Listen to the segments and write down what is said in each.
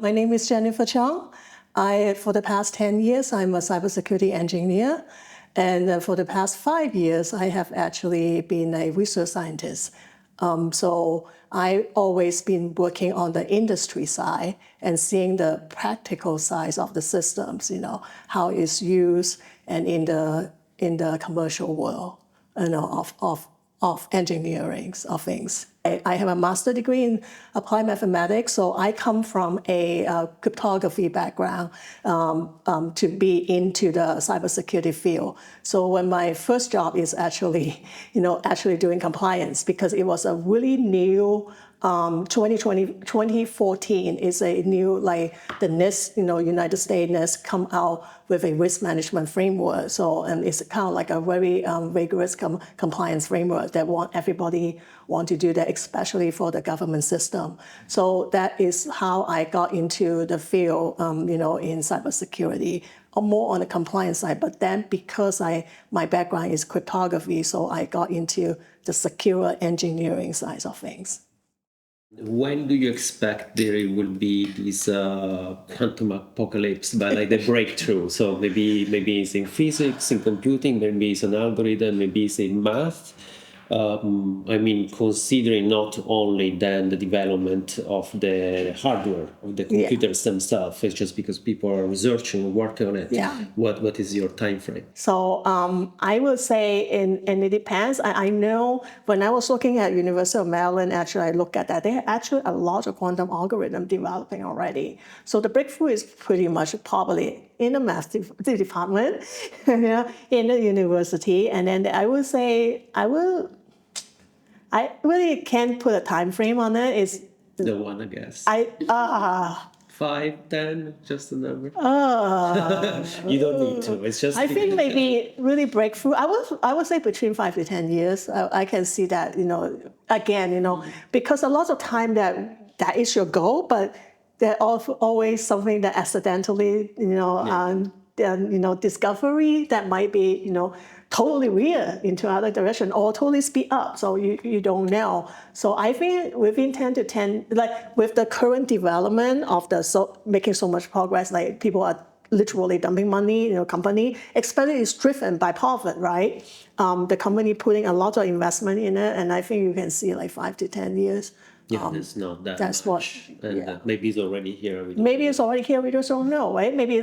My name is Jennifer Cheung. For the past 10 years, I'm a cybersecurity engineer. And for the past 5 years, I have actually been a research scientist. So I've always been working on the industry side and seeing the practical sides of the systems, how it's used and in the commercial world, of engineering of things. I have a master's degree in applied mathematics, so I come from a cryptography background to be into the cybersecurity field. So when my first job is actually doing compliance, because it was a really new 2014 is a new, the NIST, United States NIST come out with a risk management framework. So it's kind of like a very rigorous compliance framework that everybody want to do that, especially for the government system. So that is how I got into the field, in cybersecurity, or more on the compliance side. But then because my background is cryptography, so I got into the secure engineering side of things. When do you expect there will be this quantum apocalypse, but the breakthrough? So maybe it's in physics, in computing, maybe it's an algorithm, maybe it's in math. Considering not only then the development of the hardware, of the computers themselves, it's just because people are researching and working on it. Yeah. What is your time frame? So I would say, and it depends. I know when I was looking at University of Maryland, actually I looked at that. They have actually a lot of quantum algorithm developing already. So the breakthrough is pretty much probably in the math department, in the university. And then I would say, I really can't put a time frame on it. It's the one, I guess. 5, 10, just a number. You don't need to. It's just. I think maybe really breakthrough. I would say between 5 to 10 years. I can see that. Again, because a lot of time that is your goal, but there's always something that accidentally, discovery that might be, totally weird into other direction or totally speed up. So you don't know. So I think within 10 to 10, with the current development of making so much progress, people are literally dumping money, company, especially it's driven by profit, right? The company putting a lot of investment in it, and I think you can see 5 to 10 years. Yeah, it's not that that's much. Maybe it's already here. Maybe it's already here, we just don't know, right? Maybe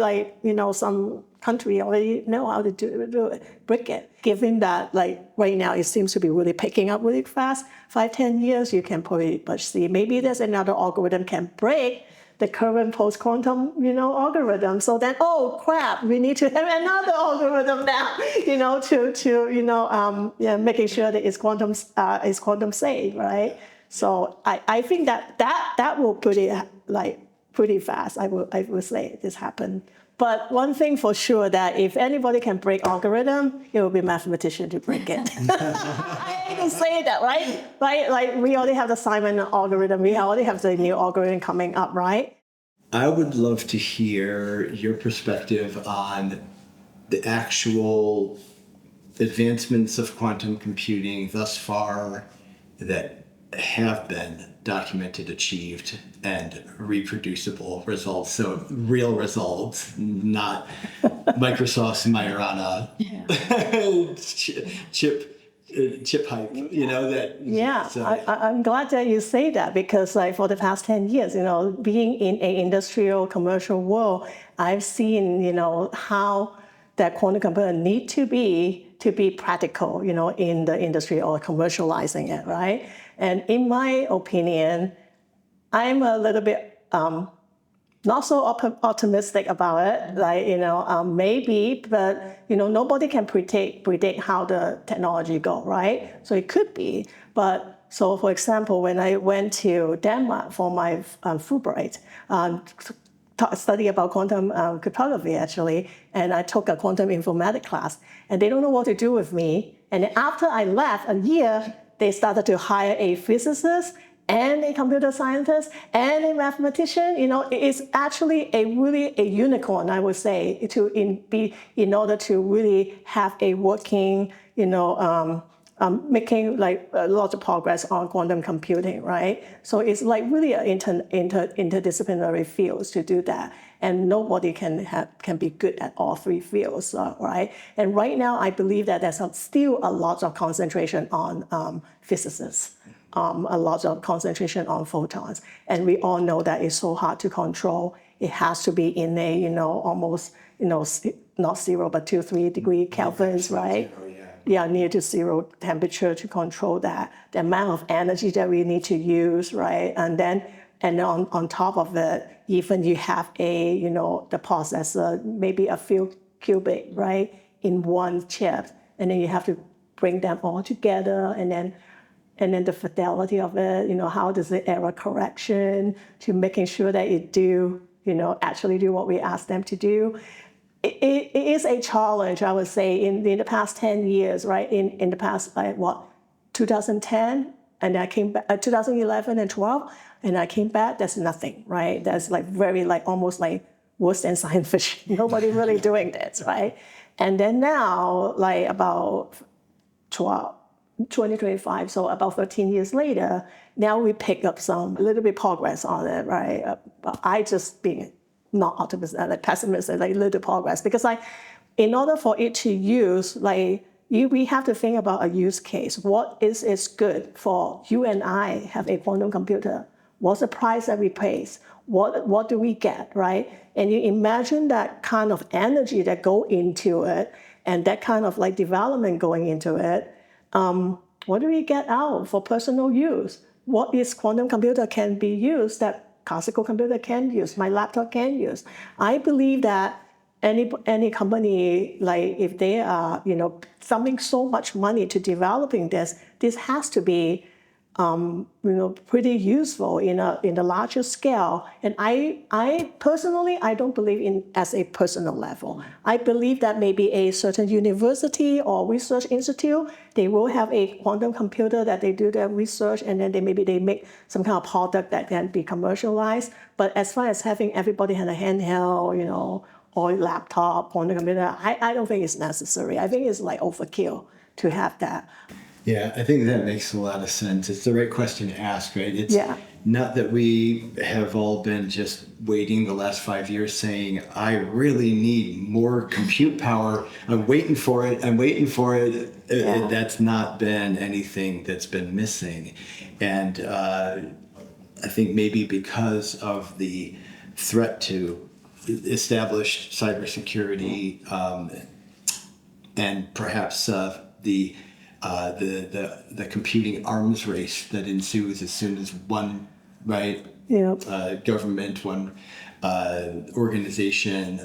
some country already know how to do it, break it. Given that right now it seems to be really picking up really fast, 5, 10 years you can pretty much see. Maybe there's another algorithm can break the current post-quantum, algorithm. So then, oh crap, we need to have another algorithm now, to making sure that it's quantum safe, right? So I think that will pretty fast. I would say this happened. But one thing for sure, that if anybody can break algorithm, it will be mathematician to break it. I hate to say that, right? We already have the Simon algorithm. We already have the new algorithm coming up, right? I would love to hear your perspective on the actual advancements of quantum computing thus far that have been documented, achieved, and reproducible results. So real results, not Microsoft's Majorana chip hype, that. Yeah, so. I'm glad that you say that, because for the past 10 years, being in an industrial commercial world, I've seen, how that quantum computer need to be practical, in the industry or commercializing it, right? And in my opinion, I'm a little bit not so optimistic about it. Maybe, but nobody can predict how the technology go, right? So it could be, but so for example, when I went to Denmark for my Fulbright, study about quantum cryptography actually, and I took a quantum informatics class, and they don't know what to do with me. And then after I left a year, they started to hire a physicist and a computer scientist and a mathematician. It's actually a unicorn, I would say, in order to really have a working, making like a lot of progress on quantum computing, right? So it's like really an interdisciplinary fields to do that, and nobody can be good at all three fields, right? And right now, I believe that there's still a lot of concentration on physicists, a lot of concentration on photons, and we all know that it's so hard to control. It has to be in a almost not zero but 2-3 degree Kelvins, right? Yeah, near to zero temperature to control that. The amount of energy that we need to use, right? And then on top of it, even you have the processor, maybe a few qubit, right, in one chip, and then you have to bring them all together, and then the fidelity of it, how does the error correction to making sure that it actually do what we ask them to do. It is a challenge, I would say, in the past 10 years, right? In the past, 2010, and I came back, 2011 and 12, and I came back, there's nothing, right? That's almost worse than science fiction. Nobody really doing this, right? And then now, about 2025, so about 13 years later, now we pick up a little bit progress on it, right? But I just being not optimistic, pessimistic, little progress, because in order for it to use, we have to think about a use case. What is good for you and I have a quantum computer? What's the price that we pay? What do we get, right? And you imagine that kind of energy that go into it, and that kind of development going into it. What do we get out for personal use? What is quantum computer can be used that classical computer can use, my laptop can use? I believe that any company, if they are, spending so much money to developing this has to be, pretty useful in a larger scale. And I personally, I don't believe in as a personal level. I believe that maybe a certain university or research institute, they will have a quantum computer that they do their research, and then they make some kind of product that can be commercialized. But as far as having everybody have a handheld, or laptop, quantum computer, I don't think it's necessary. I think it's overkill to have that. Yeah, I think that makes a lot of sense. It's the right question to ask, right? It's not that we have all been just waiting the last 5 years saying, I really need more compute power. I'm waiting for it. Yeah. That's not been anything that's been missing. And I think maybe because of the threat to established cybersecurity and perhaps the computing arms race that ensues as soon as one government, one organization,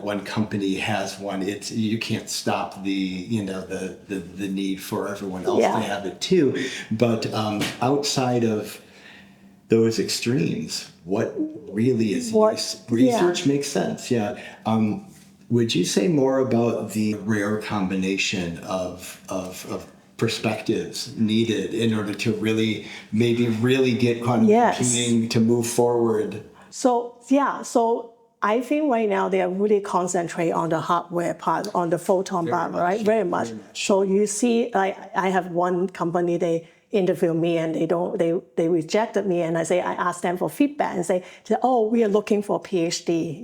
one company has one. You can't stop the need for everyone else to have it too. But outside of those extremes, what really is research makes sense. Yeah. Would you say more about the rare combination of perspectives needed in order to really get quantum computing to move forward? So I think right now they are really concentrate on the hardware part, on the photon part, right? Very much. So you see, I have one company, they interviewed me and they rejected me, and I asked them for feedback and say, oh, we are looking for a PhD,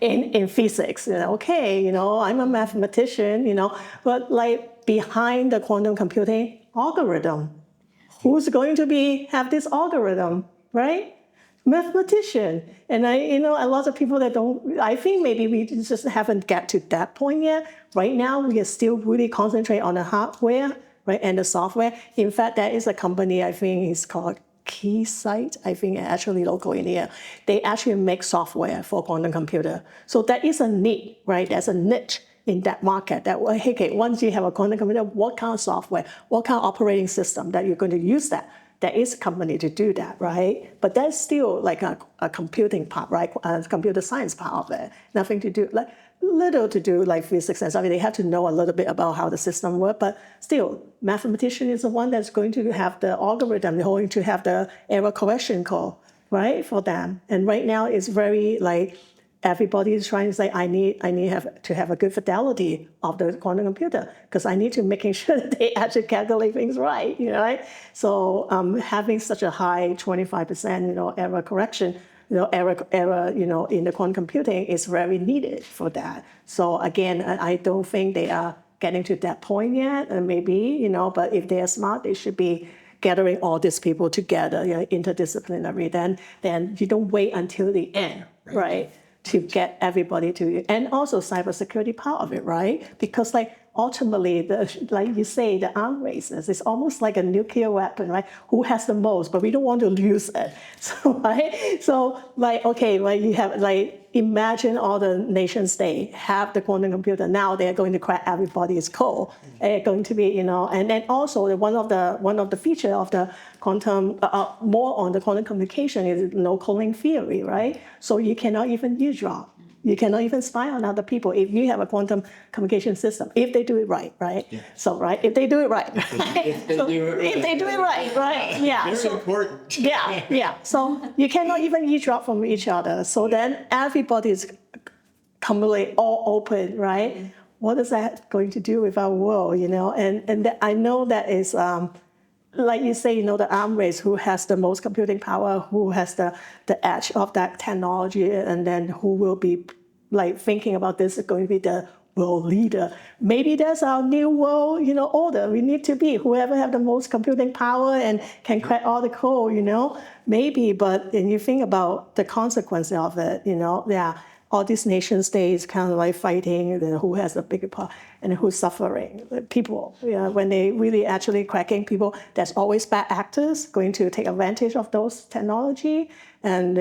in physics. Okay, I'm a mathematician, but behind the quantum computing algorithm, who's going to have this algorithm, right? Mathematician. And a lot of people that I think maybe we just haven't get to that point yet. Right now, we are still really concentrate on the hardware, right, and the software. In fact, there is a company, I think it's called WiCyS, I think actually local in here. They actually make software for quantum computer. So that is a need, right? There's a niche in that market that, okay, once you have a quantum computer, what kind of software, what kind of operating system that you're going to use that? There is a company to do that, right? But that's still a computing part, right? Computer science part of it. Nothing to do, little to do physics and stuff. They have to know a little bit about how the system works, but still, mathematician is the one that's going to have the algorithm, they're going to have the error correction code, right, for them. And right now it's very everybody is trying to say, I need to have a good fidelity of the quantum computer because I need to making sure that they actually calculate things right, right? So having such a high 25%, error correction, error, in the quantum computing is very needed for that. So again, I don't think they are getting to that point yet, and maybe, but if they are smart, they should be gathering all these people together, interdisciplinary. Then you don't wait until the end, right? To get everybody to, and also cybersecurity part of it, right? Because ultimately, like you say, the arms races is almost like a nuclear weapon, right? Who has the most, but we don't want to use it. So, right? So, you have, imagine all the nation states have the quantum computer. Now they're going to crack everybody's code. They're going to be, and then also one of the feature of the quantum, more on the quantum communication is no calling theory, right? So you cannot even eavesdrop. You cannot even spy on other people if you have a quantum communication system, if they do it right, right? Yeah. So, right, if they do it right. If they do it right, right? Yeah. Very important. Yeah. So you cannot even eavesdrop from each other. So then everybody is completely all open, right? Mm-hmm. What is that going to do with our world, And I know that is, like you say, the arms race, who has the most computing power, who has the edge of that technology, and then who will be thinking about this is going to be the world leader. Maybe that's our new world, order. We need to be whoever have the most computing power and can crack all the code, Maybe, but when you think about the consequences of it, all these nation states kind of fighting, who has the bigger power and who's suffering. People, when they really actually cracking people, there's always bad actors going to take advantage of those technology. And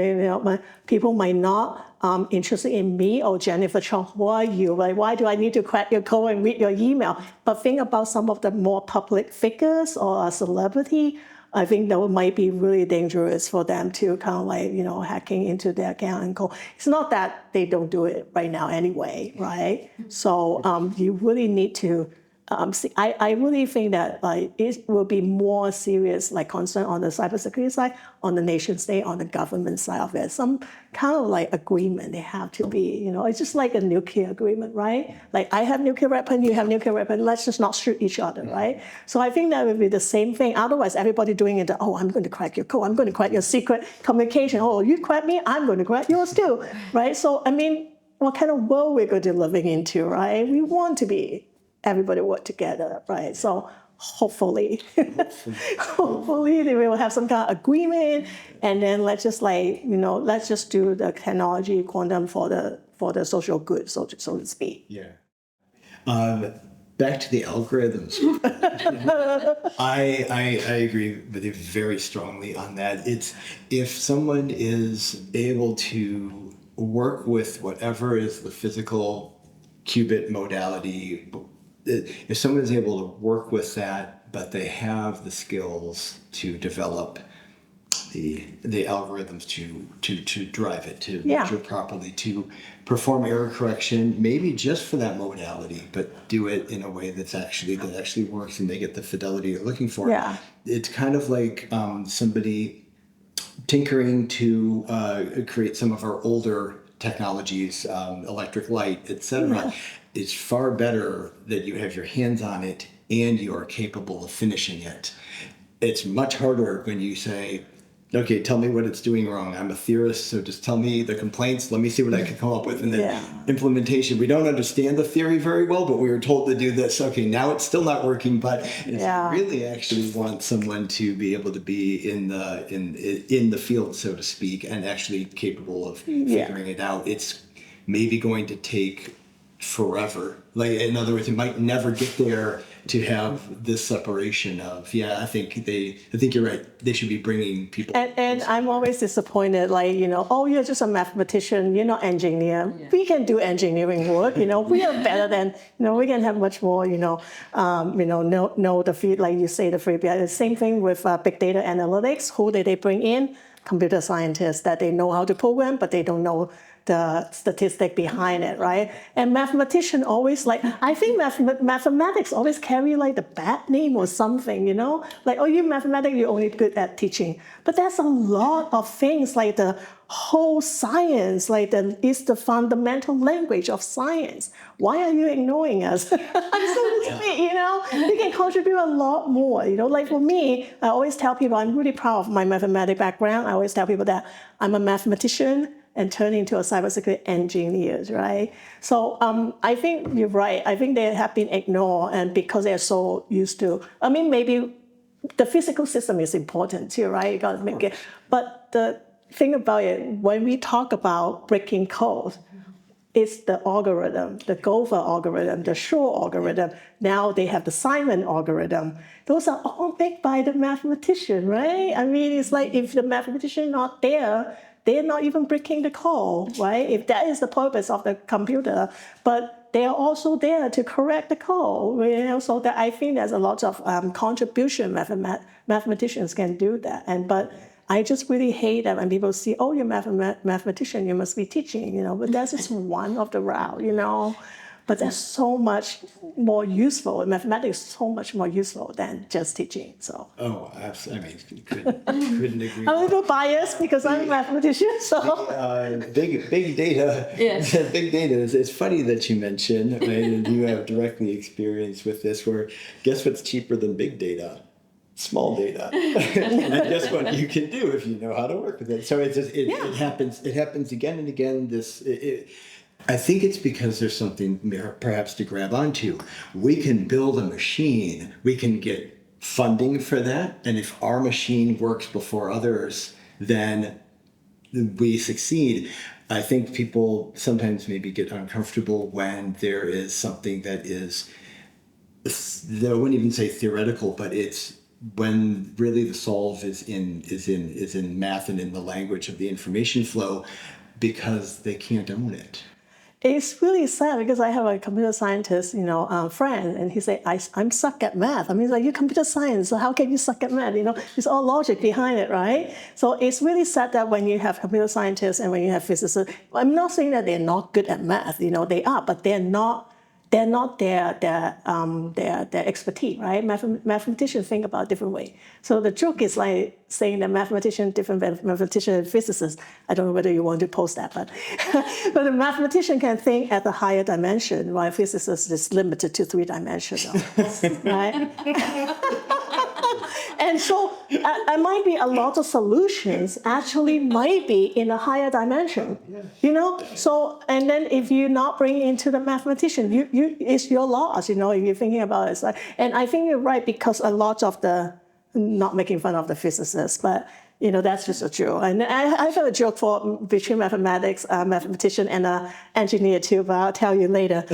people might not interested in me or Jennifer Cheung. Who are you? Why do I need to crack your code and read your email? But think about some of the more public figures or a celebrity. I think that might be really dangerous for them to kind of hacking into their account and go. It's not that they don't do it right now anyway, right? So you really need to see. I really think that it will be more serious concern on the cybersecurity side, on the nation state, on the government side of it. Some kind of agreement they have to be. It's just like a nuclear agreement, right? I have nuclear weapon, you have nuclear weapon. Let's just not shoot each other, right? So I think that would be the same thing. Otherwise, everybody doing it. Oh, I'm going to crack your code. I'm going to crack your secret communication. Oh, you crack me, I'm going to crack yours too, right? So what kind of world we're going to be living into, right? We want to be everybody work together, right? So hopefully they will have some kind of agreement, and then let's just let's just do the technology quantum for the social good, so to speak. Yeah. Back to the algorithms. I agree with you very strongly on that. It's if someone is able to work with whatever is the physical qubit modality. If someone is able to work with that, but they have the skills to develop the algorithms to drive it, to measure properly, to perform error correction, maybe just for that modality, but do it in a way that actually works and they get the fidelity you're looking for. Yeah. It's kind of like somebody tinkering to create some of our older technologies, electric light, etc. Yeah. It's far better that you have your hands on it and you are capable of finishing it. It's much harder when you say, okay, tell me what it's doing wrong. I'm a theorist, so just tell me the complaints. Let me see what I can come up with. And then implementation. We don't understand the theory very well, but we were told to do this. Okay, now it's still not working, but really actually want someone to be able to be in the field, so to speak, and actually capable of figuring it out. It's maybe going to take forever. In other words, it might never get there to have this separation of, I think you're right. They should be bringing people. And I'm always disappointed, oh, you're just a mathematician, you're not engineer. Yeah. We can do engineering work, we are better than, we can have much more, know the field, like you say, the free. The same thing with big data analytics. Who did they bring in? Computer scientists that they know how to program, but they don't know the statistic behind it, right? And mathematician always I think mathematics always carry like the bad name or something, like, oh, you mathematics, you're only good at teaching. But there's a lot of things like the whole science, is the fundamental language of science. Why are you ignoring us? So to speak, you can contribute a lot more. Like for me, I always tell people I'm really proud of my mathematics background. I always tell people that I'm a mathematician and turn into a cybersecurity engineer, right? So I think you're right. I think they have been ignored, and because they're so used to, maybe the physical system is important too, right? You got to make it. But the thing about it, when we talk about breaking code, it's the algorithm, the Gopher algorithm, the Shor algorithm. Now they have the Simon algorithm. Those are all made by the mathematician, right? It's like if the mathematician not there, they're not even breaking the code, right? If that is the purpose of the computer, but they are also there to correct the code, so that I think there's a lot of contribution mathematicians can do that. But I just really hate that when people see, oh, you're a mathematician, you must be teaching, but that's just one of the route, But there's so much more useful. Mathematics is so much more useful than just teaching. So. Oh, absolutely. Couldn't agree. I'm a little biased because I'm a mathematician. So. Big data. Yes. Big data. It's funny that you mentioned, right, and you have directly experience with this. Where guess what's cheaper than big data? Small data. And guess what you can do if you know how to work with it. So it happens again and again. I think it's because there's something perhaps to grab onto. We can build a machine. We can get funding for that. And if our machine works before others, then we succeed. I think people sometimes maybe get uncomfortable when there is something that is, I wouldn't even say theoretical, but it's when really the solve is in math and in the language of the information flow, because they can't own it. It's really sad because I have a computer scientist, friend, and he said, I'm suck at math. He's like, you're computer science, so how can you suck at math? It's all logic behind it, right? So it's really sad that when you have computer scientists and when you have physicists, I'm not saying that they're not good at math, they are, but they're not their expertise, right? Mathematicians think about a different way. So the joke is like saying that different mathematician and physicist. I don't know whether you want to post that, but but a mathematician can think at a higher dimension, while a physicist is limited to 3-dimensional, right? And so there might be a lot of solutions actually might be in a higher dimension, So, and then if you not bring into the mathematician, it's your loss, if you're thinking about it. And I think you're right, because a lot of not making fun of the physicists, but that's just a joke. And I have a joke between mathematician and an engineer too, but I'll tell you later.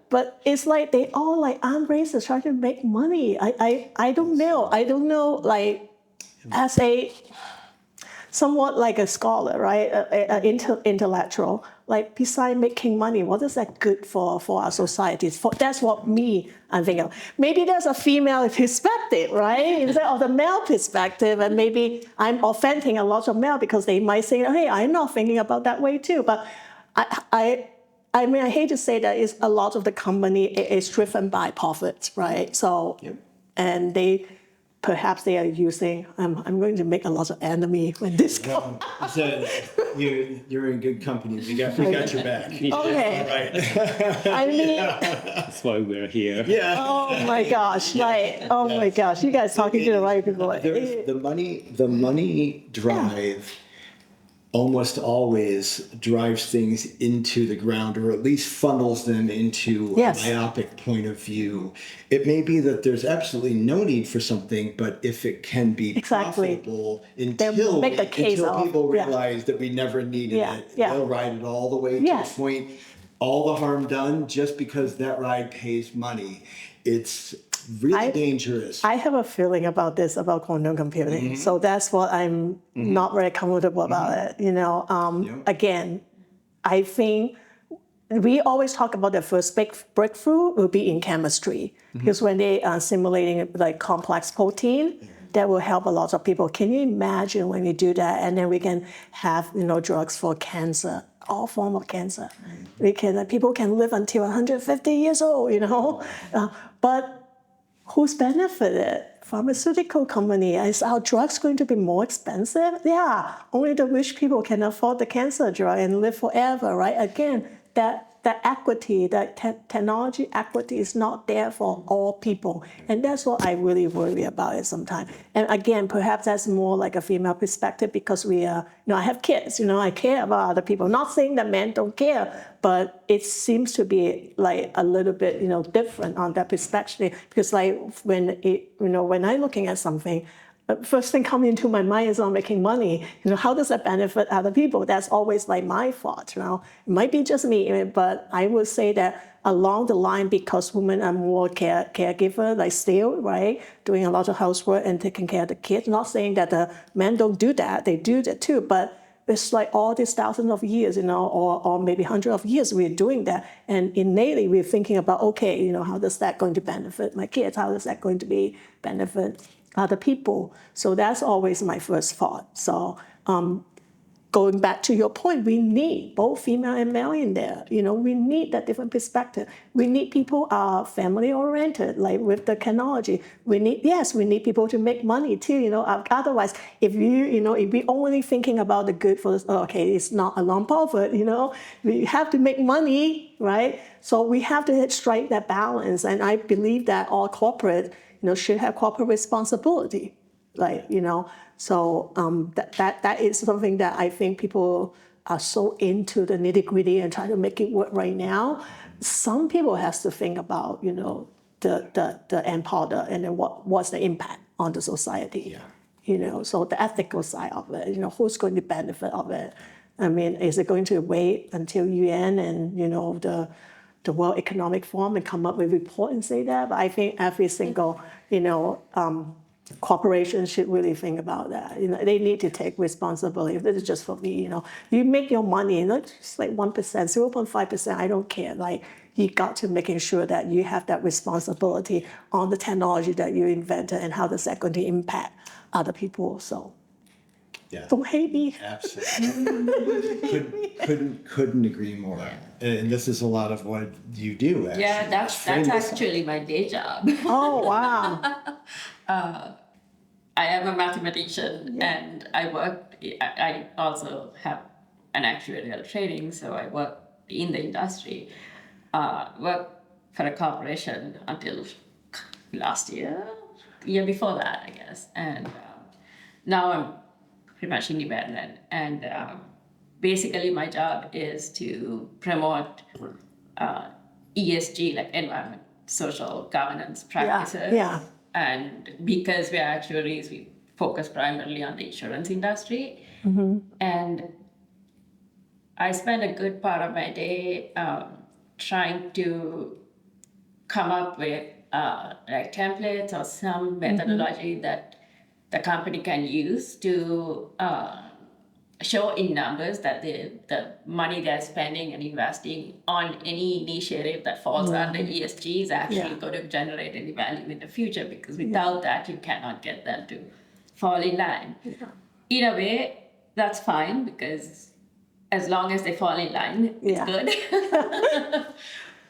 But it's like they all arm racers trying to make money. I don't know. As a somewhat like a scholar, right, an intellectual, besides making money, what is that good for our societies? That's what I'm thinking of. Maybe there's a female perspective, right, instead of the male perspective, and maybe I'm offending a lot of male because they might say, hey, I'm not thinking about that way too. But I hate to say that a lot of the company is driven by profits, right? So, and perhaps they are using, I'm going to make a lot of enemy when this comes. So you're in good company. We got your back. Okay. All right. That's why we're here. Yeah. Oh my gosh. My gosh. You guys talking to the right people. The money drive almost always drives things into the ground, or at least funnels them into a myopic point of view. It may be that there's absolutely no need for something, but if it can be profitable until people realize that we never needed it, they'll ride it all the way to the point, all the harm done, just because that ride pays money. It's really dangerous. I have a feeling about quantum computing. Mm-hmm. So that's what I'm not very comfortable about it. Again, I think we always talk about the first big breakthrough will be in chemistry, because when they are simulating complex protein, that will help a lot of people. Can you imagine when we do that, and then we can have drugs for cancer, all form of cancer. We can people can live until 150 years old, but who's benefited? Pharmaceutical company. Is our drugs going to be more expensive? Yeah, only the rich people can afford the cancer drug and live forever, right? Again, that equity, that technology equity is not there for all people. And that's what I really worry about it sometimes. And again, perhaps that's more like a female perspective because we are, I have kids, I care about other people. Not saying that men don't care, but it seems to be like a little bit, different on that perspective. Because like when I'm looking at something, first thing coming into my mind is on making money. How does that benefit other people? That's always like my thought. It might be just me, but I would say that along the line, because women are more caregiver, like still, right, doing a lot of housework and taking care of the kids. Not saying that the men don't do that; they do that too. But it's like all these thousands of years, or maybe hundreds of years we're doing that, and innately we're thinking about, okay, how does that going to benefit my kids? How is that going to be benefit other people? So that's always my first thought. So going back to your point, we need both female and male in there. We need that different perspective. We need people family oriented, like with the technology. We need people to make money too. Otherwise, if we only thinking about the good for this, it's not a non-profit. We have to make money, right? So we have to strike that balance. And I believe that all corporate, should have corporate responsibility, So that is something that I think people are so into the nitty-gritty and try to make it work right now. Some people has to think about, the end product and then what's the impact on the society. Yeah. So the ethical side of it, who's going to benefit of it? I mean, is it going to wait until UN and, the World Economic Forum and come up with a report and say that? But I think every single, corporation should really think about that. They need to take responsibility. If this is just for me, you make your money, just like 1%, 0.5%, I don't care. Like, you got to making sure that you have that responsibility on the technology that you invented and how is that going to impact other people. So don't hate me. Absolutely. Couldn't agree more. And this is a lot of what you do, actually. Yeah, that's actually my day job. Oh, wow. I am a mathematician, and I also have an actuarial training, so I work in the industry. Worked for a corporation until last year before that, I guess. And now I'm pretty much independent. And basically my job is to promote ESG, like environment, social governance practices. Yeah. And because we're actuaries, we focus primarily on the insurance industry. And I spend a good part of my day trying to come up with like templates or some methodology that the company can use to show in numbers that the money they're spending and investing on any initiative that falls under ESG is actually going to generate any value in the future, because without that, you cannot get them to fall in line. In a way, that's fine, because as long as they fall in line, it's good.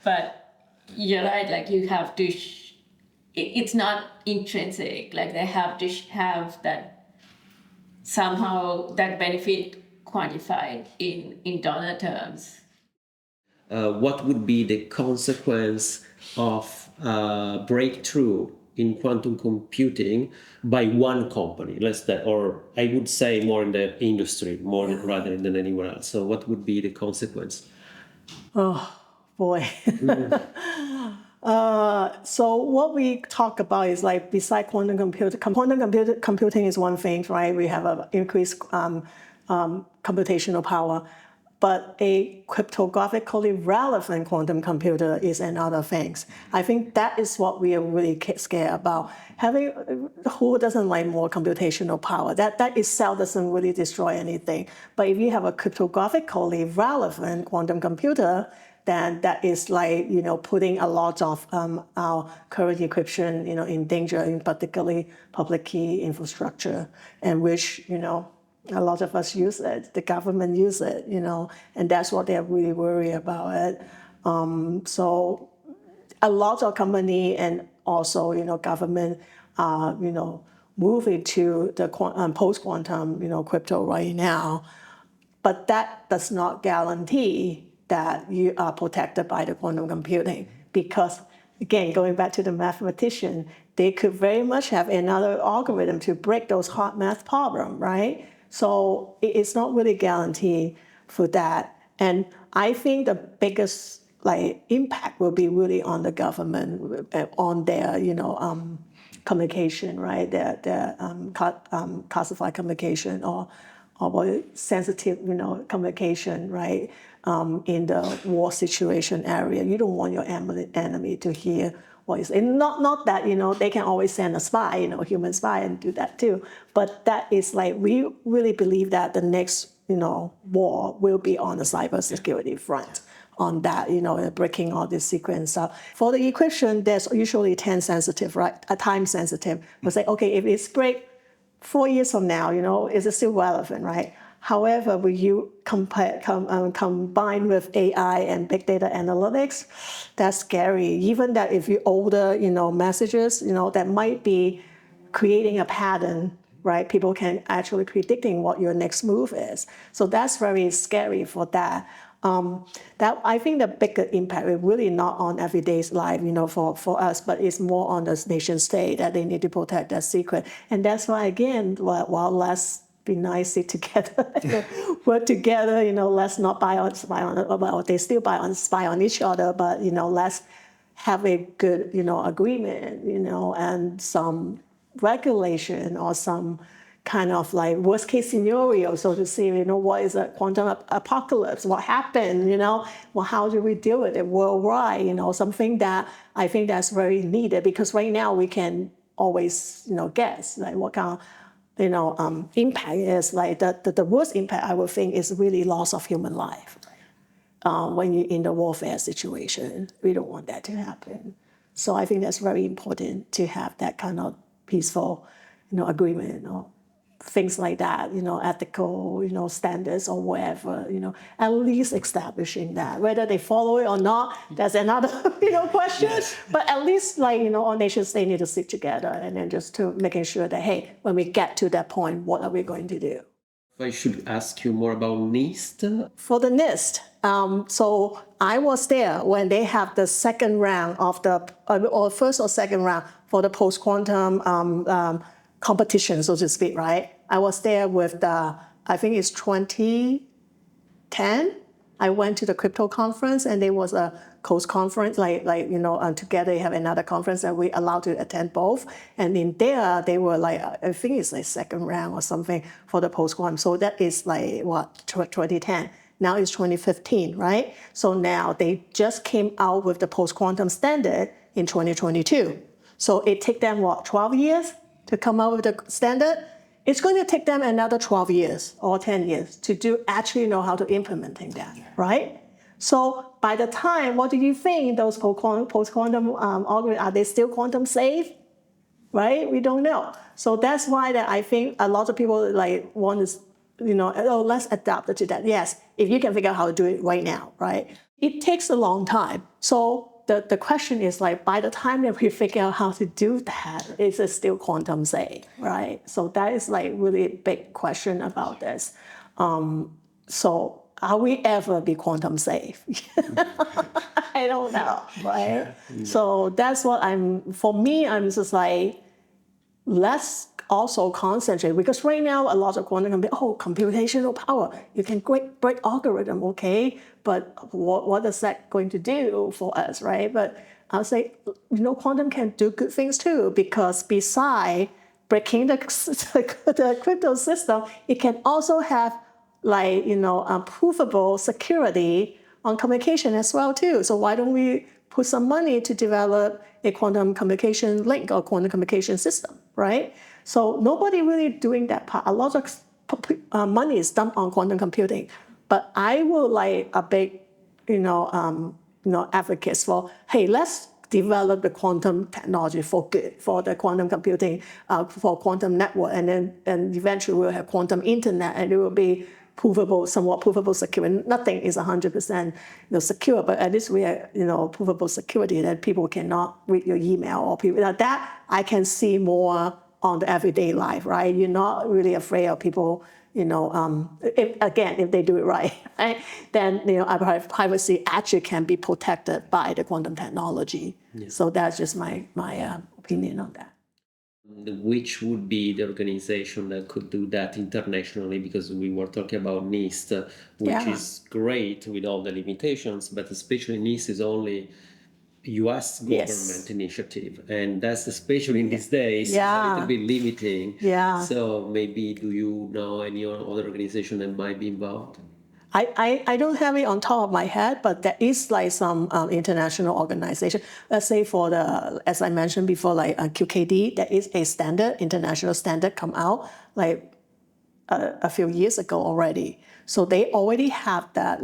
But you're right, like you have to, it's not intrinsic, like they have to have that somehow that benefit quantified in dollar terms. What would be the consequence of breakthrough in quantum computing by one company? Or I would say more in the industry, rather than anywhere else. So what would be the consequence? Oh, boy. So what we talk about is like, beside quantum computing is one thing, right? We have an increased computational power, but a cryptographically relevant quantum computer is another thing. I think that is what we are really scared about. Who doesn't like more computational power? That itself doesn't really destroy anything. But if you have a cryptographically relevant quantum computer, then that is like, putting a lot of our current encryption, in danger, in particularly public key infrastructure, and which, a lot of us use it, the government use it, and that's what they're really worried about it. So a lot of company and also, government, moving to the post-quantum, crypto right now. But that does not guarantee that you are protected by the quantum computing, because, again, going back to the mathematician, they could very much have another algorithm to break those hard math problems, right? So it's not really guaranteed for that. And I think the biggest impact will be really on the government, on their communication, right? Their classified communication or sensitive communication, right? In the war situation area, you don't want your enemy to hear what is. And not that they can always send a spy, human spy, and do that too. But that is we really believe that the next war will be on the cybersecurity front, on that, breaking all this secret and stuff. For the encryption, there's usually time sensitive, right? Time sensitive. We'll say, okay, if it's break 4 years from now, is it still relevant, right? However, when you combine with AI and big data analytics, that's scary. Even that if you order, messages, that might be creating a pattern, right? People can actually predicting what your next move is. So that's very scary for that. That I think the bigger impact is really not on everyday's life, for us, but it's more on the nation state that they need to protect that secret. And that's why, again, while let's be nice, sit together, work together, let's not spy on, well, they still spy on each other, but, let's have a good, agreement, and some regulation or some kind of worst case scenario, so to say, what is a quantum apocalypse? What happened, Well, how do we deal with it worldwide? Something that I think that's very needed, because right now we can always, guess what kind of, impact is. The worst impact I would think is really loss of human life. When you're in the warfare situation, we don't want that to happen. So I think that's very important to have that kind of peaceful, agreement or things like that, ethical, standards or whatever, at least establishing that. Whether they follow it or not, that's another, question. Yes. But at least, all nations, they need to sit together and then just to making sure that, hey, when we get to that point, what are we going to do? I should ask you more about NIST. For the NIST, so I was there when they have the second round of or first or second round for the post-quantum competition, so to speak, right? I was there with I think it's 2010. I went to the crypto conference, and there was a Coast conference, together they have another conference that we allowed to attend both. And in there, they were I think it's second round or something for the post-quantum. So that is 2010. Now it's 2015, right? So now they just came out with the post-quantum standard in 2022. So it took them, 12 years to come out with the standard? It's going to take them another 12 years or 10 years to actually know how to implementing that, right? So by the time, what do you think those post-quantum algorithms, are they still quantum safe? Right? We don't know. So that's why that I think a lot of people want to, let's adapt it to that. Yes, if you can figure out how to do it right now, right? It takes a long time. So the question is by the time that we figure out how to do that, is it still quantum safe, right? So that is really a big question about this. So are we ever be quantum safe? I don't know, right? Yeah. So that's what for me, I'm just let's also concentrate, because right now a lot of quantum computational power, you can break algorithm, okay, but what is that going to do for us, right? But I'll say, quantum can do good things too, because beside breaking the crypto system, it can also have provable security on communication as well too. So why don't we put some money to develop a quantum communication link or quantum communication system, right? So nobody really doing that part. A lot of money is dumped on quantum computing, but I would a big advocates for, hey, let's develop the quantum technology for good, for the quantum computing, for quantum network, and eventually we'll have quantum internet, and it will be provable, somewhat provable security. Nothing is 100% secure, but at least we are provable security that people cannot read your email or people that I can see more on the everyday life, right? You're not really afraid of people. If they do it right, then our privacy actually can be protected by the quantum technology. Yeah. So that's just my opinion on that. Which would be the organization that could do that internationally? Because we were talking about NIST, which is great with all the limitations, but especially NIST is only U.S. government initiative, and that's especially in these days a little bit limiting. Yeah. So maybe do you know any other organization that might be involved? I don't have it on top of my head, but there is like some international organization. Let's say for the, as I mentioned before, like QKD, there is a standard, international standard come out like a few years ago already. So they already have that,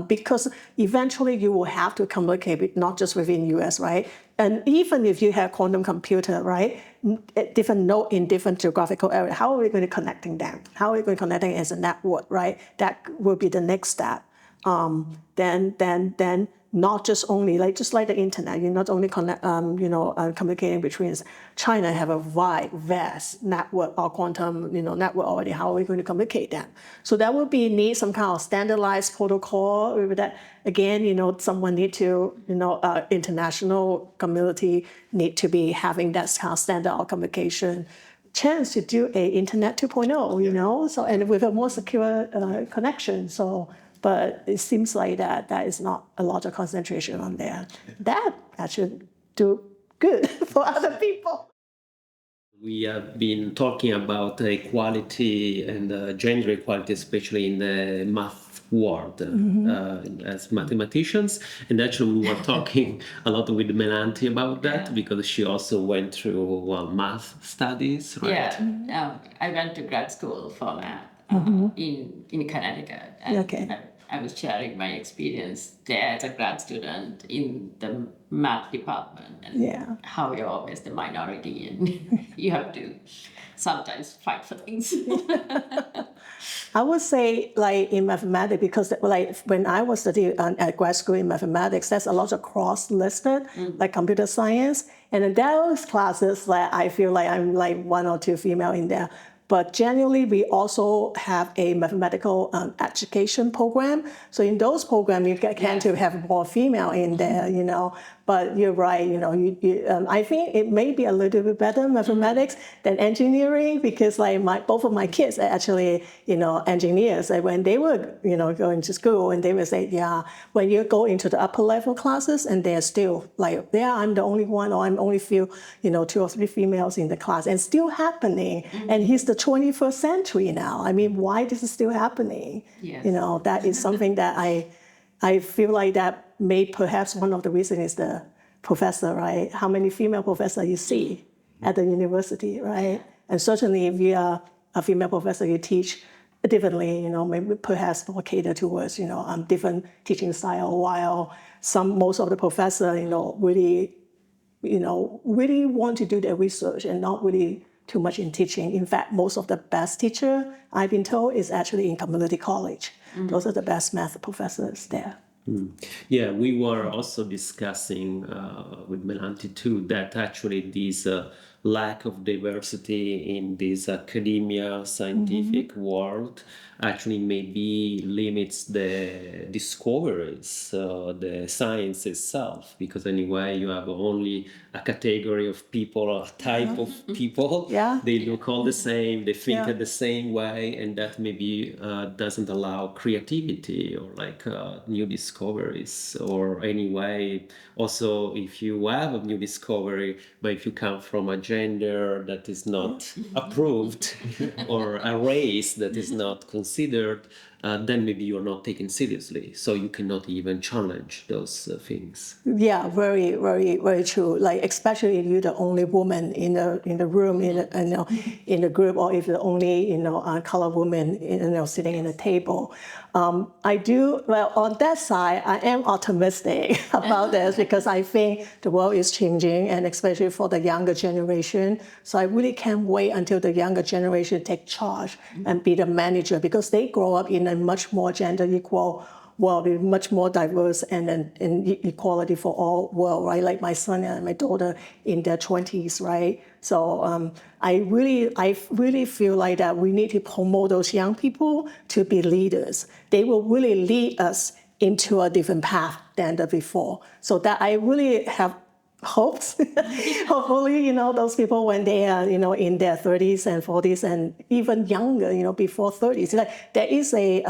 because eventually you will have to communicate with, not just within US, right? And even if you have quantum computer, right, different node in different geographical area, how are we going to connecting them? How are we going to connect them as a network, right? That will be the next step. Then not just only just like the internet, you're not only communicating between China have a vast network or quantum network already. How are we going to communicate that? So that would be need some kind of standardized protocol. With that again, someone need to international community need to be having that kind of standard of communication. Chance to do a internet 2.0, so and with a more secure connection. So. But it seems like that is not a lot of concentration on there. That actually do good for other people. We have been talking about equality and gender equality, especially in the math world, as mathematicians. And actually, we were talking a lot with Melanti about that because she also went through math studies, right? Yeah, I went to grad school for math in Connecticut. And I was sharing my experience there as a grad student in the math department, and how you're always the minority and you have to sometimes fight for things. I would say in mathematics, because when I was studying at grad school in mathematics, there's a lot of cross-listed, like computer science. And in those classes, I feel like I'm one or two female in there. But generally, we also have a mathematical education program. So in those programs, you tend to have more female in there, But you're right, I think it may be a little bit better mathematics than engineering because both of my kids are actually, engineers. And when they were, going to school, and they would say, when you go into the upper level classes, and they're still I'm the only one, or I'm only few, 2 or 3 females in the class, and still happening. And he's the 21st century now. I mean, why this is still happening? Yes. That is something that I feel like that may perhaps one of the reasons is the professor, right? How many female professors you see at the university, right? And certainly if you are a female professor, you teach differently, maybe perhaps more cater towards, different teaching style, while most of the professors, really want to do their research and not really too much in teaching. In fact, most of the best teacher, I've been told, is actually in community college. Those are the best math professors there. Yeah, we were also discussing with Melanti too that actually this lack of diversity in this academia scientific world actually maybe limits the discoveries, the science itself, because anyway you have only a category of people, a type of people. They look all the same, they think the same way, and that maybe doesn't allow creativity or new discoveries. Or anyway, also if you have a new discovery, but if you come from a gender that is not approved or a race that is not considered, then maybe you're not taken seriously. So you cannot even challenge those things. Yeah, very, very, very true. Like especially if you're the only woman in the room, in the group, or if the only colored woman sitting in a table. I do well on that side. I am optimistic about this because I think the world is changing, and especially for the younger generation. So I really can't wait until the younger generation take charge and be the manager, because they grow up in a much more gender equal world, much more diverse and equality for all world, right? Like my son and my daughter in their 20s, right? So I really feel like that we need to promote those young people to be leaders. They will really lead us into a different path than the before. So that I really have hopes. Hopefully, those people when they are, in their 30s and 40s and even younger, before 30s. Like there is I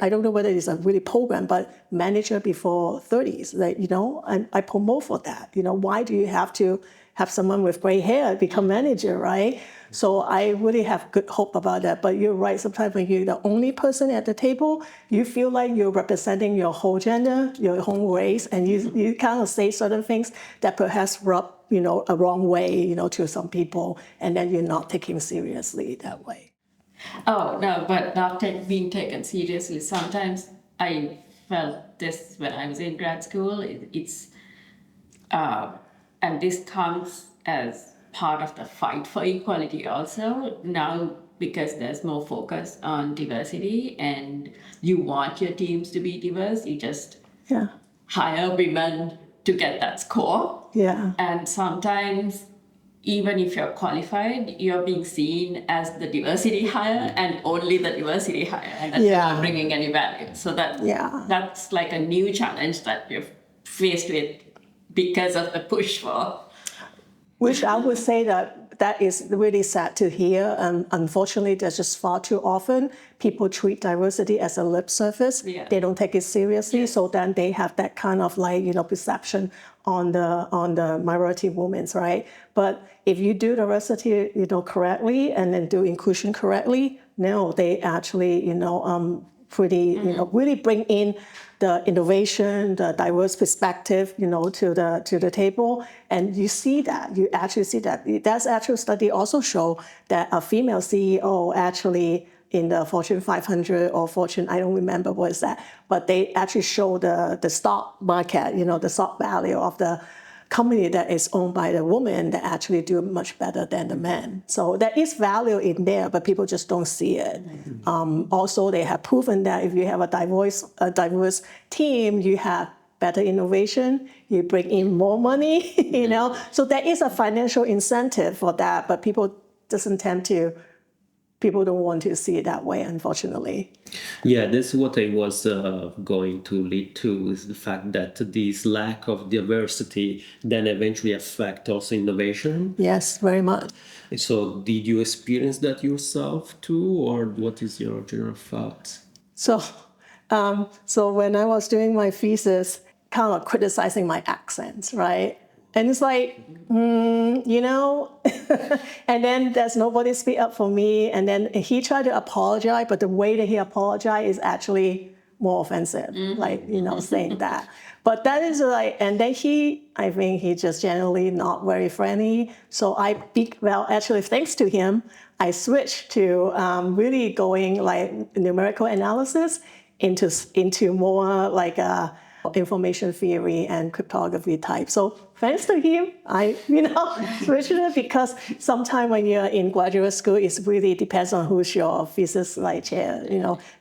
don't know whether it's a really program, but manager before 30s. Like, I promote for that. Why do you have to have someone with gray hair become manager, right? So I really have good hope about that. But you're right, sometimes when you're the only person at the table, you feel like you're representing your whole gender, your whole race, and you kind of say certain things that perhaps rub, a wrong way, to some people, and then you're not taken seriously that way. Oh, no, but not being taken seriously. Sometimes I felt this when I was in grad school. And this comes as part of the fight for equality also. Now, because there's more focus on diversity and you want your teams to be diverse, you just hire women to get that score. Yeah. And sometimes, even if you're qualified, you're being seen as the diversity hire and only the diversity hire, and that's not bringing any value. So that's like a new challenge that you're faced with because of the push for. Which I would say that is really sad to hear. Unfortunately, there's just far too often people treat diversity as a lip service. Yeah. They don't take it seriously, so then they have that kind of perception on the minority women, right? But if you do diversity, correctly, and then do inclusion correctly, no, they actually, really bring in the innovation, the diverse perspective, to the table, and you see that. You actually see that. That's actual study also show that a female CEO actually in the Fortune 500 or Fortune, I don't remember what is that, but they actually show the stock market, the stock value of the company that is owned by the woman that actually do much better than the men. So there is value in there, but people just don't see it. Also, they have proven that if you have a diverse team, you have better innovation, you bring in more money, So there is a financial incentive for that, but people don't want to see it that way, unfortunately. Yeah, this is what I was going to lead to, is the fact that this lack of diversity then eventually affect also innovation. Yes, very much. So did you experience that yourself too, or what is your general thought? So when I was doing my thesis, kind of criticizing my accents, right? And it's like, and then there's nobody speak up for me. And then he tried to apologize, but the way that he apologized is actually more offensive, saying that. But that is and then I think he just generally not very friendly. So actually, thanks to him, I switched to really going numerical analysis into more information theory and cryptography type. So thanks to him, I switched it, because sometimes when you're in graduate school, it really depends on who's your thesis chair.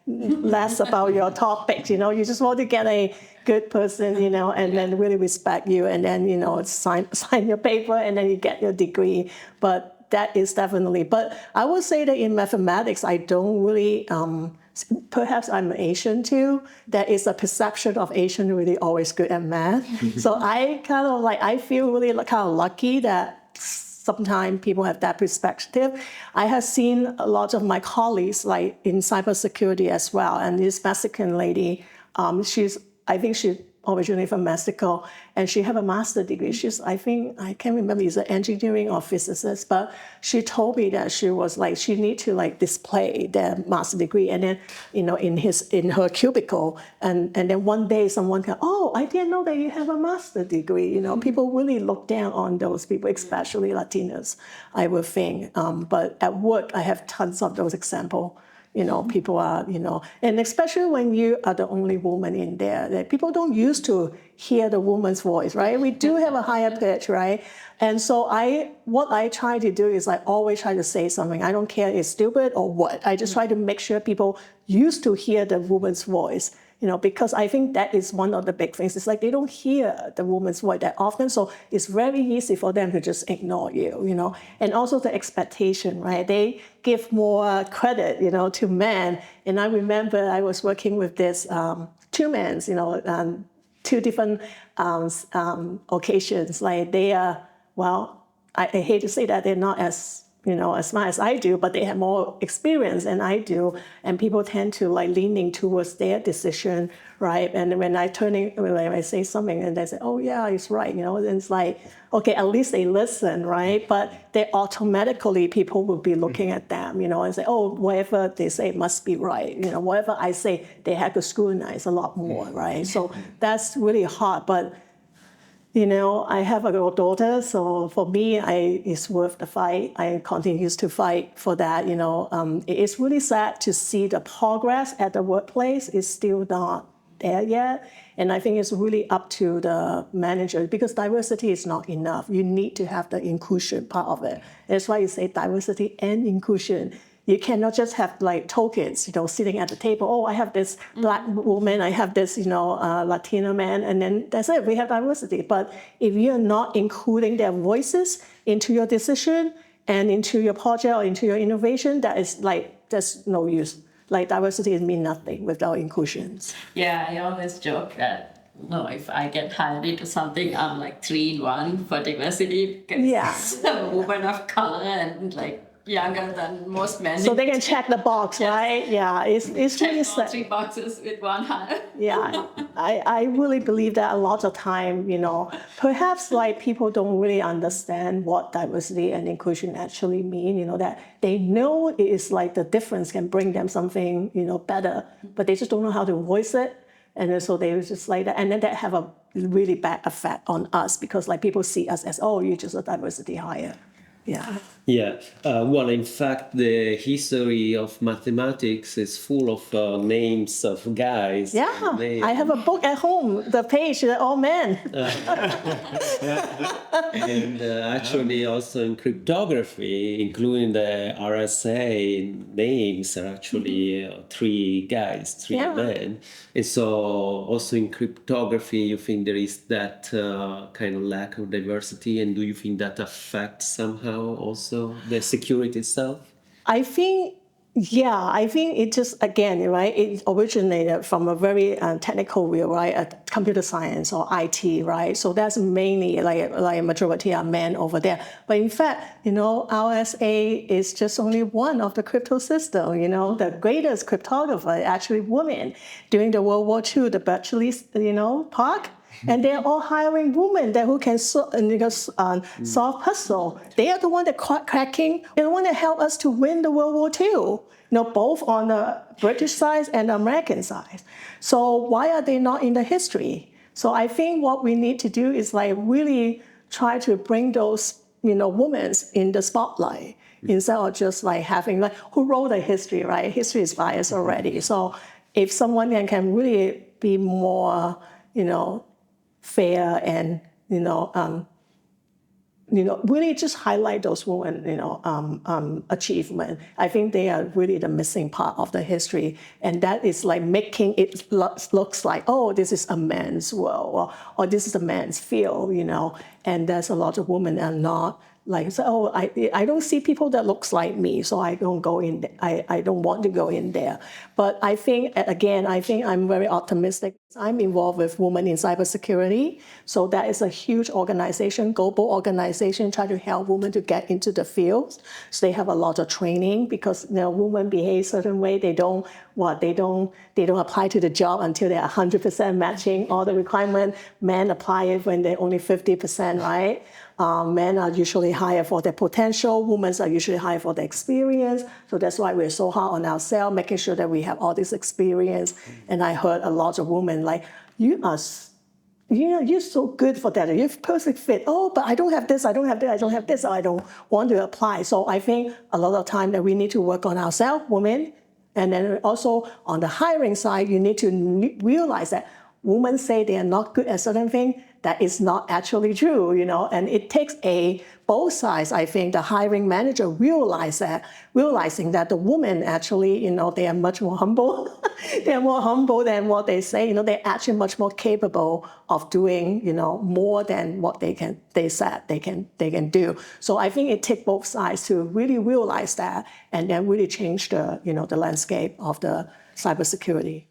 Less about your topic. You just want to get a good person, and then really respect you, and then sign your paper, and then you get your degree. But that is definitely. But I would say that in mathematics, I don't really. Perhaps I'm Asian too. There is a perception of Asian really always good at math. So I kind of I feel really kind of lucky that sometimes people have that perspective. I have seen a lot of my colleagues in cybersecurity as well. And this Mexican lady, I think she originally from Mexico, and she have a master's degree. She's, I think, I can't remember, is an engineering or physicist, but she told me that she was like, she need to like display their master's degree, and then, in her cubicle, and then one day someone can, oh, I didn't know that you have a master's degree. People really look down on those people, especially Latinos, I would think. But at work, I have tons of those examples. People are, and especially when you are the only woman in there, that people don't used to hear the woman's voice, right? We do have a higher pitch, right? And so what I try to do is I always try to say something. I don't care if it's stupid or what. I just try to make sure people used to hear the woman's voice. Because I think that is one of the big things. It's like they don't hear the woman's voice that often, so it's very easy for them to just ignore you, And also the expectation, right? They give more credit, to men. And I remember I was working with this two men, two different occasions. Like they are, well, I hate to say that they're not as smart as I do, but they have more experience than I do, and people tend to like leaning towards their decision, right? And when I say something, and they say, "Oh yeah, it's right," and it's like, okay, at least they listen, right? But they automatically people will be looking at them, and say, "Oh, whatever they say must be right," whatever I say, they have to scrutinize a lot more, right? So that's really hard, but. I have a little daughter, so for me, it's worth the fight. I continue to fight for that. It's really sad to see the progress at the workplace is still not there yet. And I think it's really up to the manager because diversity is not enough. You need to have the inclusion part of it. That's why you say diversity and inclusion. You cannot just have like tokens, sitting at the table. Oh, I have this black woman, I have this, Latino man, and then that's it. We have diversity. But if you're not including their voices into your decision and into your project or into your innovation, there's no use. Like diversity means nothing without inclusions. Yeah, I always joke that if I get hired into something, I'm like 3 in 1 for diversity because I'm a woman of color and younger than most men. So they can check the box, right? Yeah, it's really check all 3 boxes with one hand. Yeah, I really believe that a lot of time, perhaps like people don't really understand what diversity and inclusion actually mean, that they know it is like the difference can bring them something, better, but they just don't know how to voice it. And then, so they was just like that. And then that have a really bad effect on us because like people see us as, oh, you're just a diversity hire. Yeah. Yeah. Well, in fact, the history of mathematics is full of names of guys. Yeah. I have a book at home. The page, they're all men. And actually, also in cryptography, including the RSA names, are actually 3 guys, 3 men. And so, also in cryptography, you think there is that kind of lack of diversity, and do you think that affects somehow also the security itself? I think it just, again, right, it originated from a very technical field, right, computer science or IT, right? So that's mainly like a majority are men over there. But in fact, RSA is just only one of the crypto system, the greatest cryptographer, actually women. During the World War II, the Bletchley, Park, and they're all hiring women who can solve puzzle. They are the one that cracking. They're the one that helped us to win the World War II. Both on the British side and the American side. So why are they not in the history? So I think what we need to do is like really try to bring those women in the spotlight instead of just like having like who wrote the history, right? History is biased already. So if someone can really be more, fair and really just highlight those women achievement. I think they are really the missing part of the history, and that is like making it looks like, oh, this is a man's world or this is a man's field, and there's a lot of women are not like say, oh, I don't see people that looks like me, so I don't go in. I don't want to go in there. But I think again, I think I'm very optimistic. I'm involved with Women in Cybersecurity, so that is a huge organization, global organization, trying to help women to get into the field. So they have a lot of training because women behave certain way. They don't apply to the job until they're 100% matching all the requirements. Men apply it when they're only 50%, right? Men are usually higher for their potential. Women are usually higher for their experience. So that's why we're so hard on ourselves, making sure that we have all this experience. And I heard a lot of women like, you're so good for that. You're perfect fit. Oh, but I don't have this, I don't have that, I don't have this, I don't want to apply. So I think a lot of time that we need to work on ourselves, women. And then also on the hiring side, you need to realize that women say they are not good at certain things. That is not actually true, and it takes both sides. I think the hiring manager realizing that the women actually, they are much more humble. They are more humble than what they say. They're actually much more capable of doing, more than what they said they can do. So I think it takes both sides to really realize that, and then really change the, the landscape of the cybersecurity.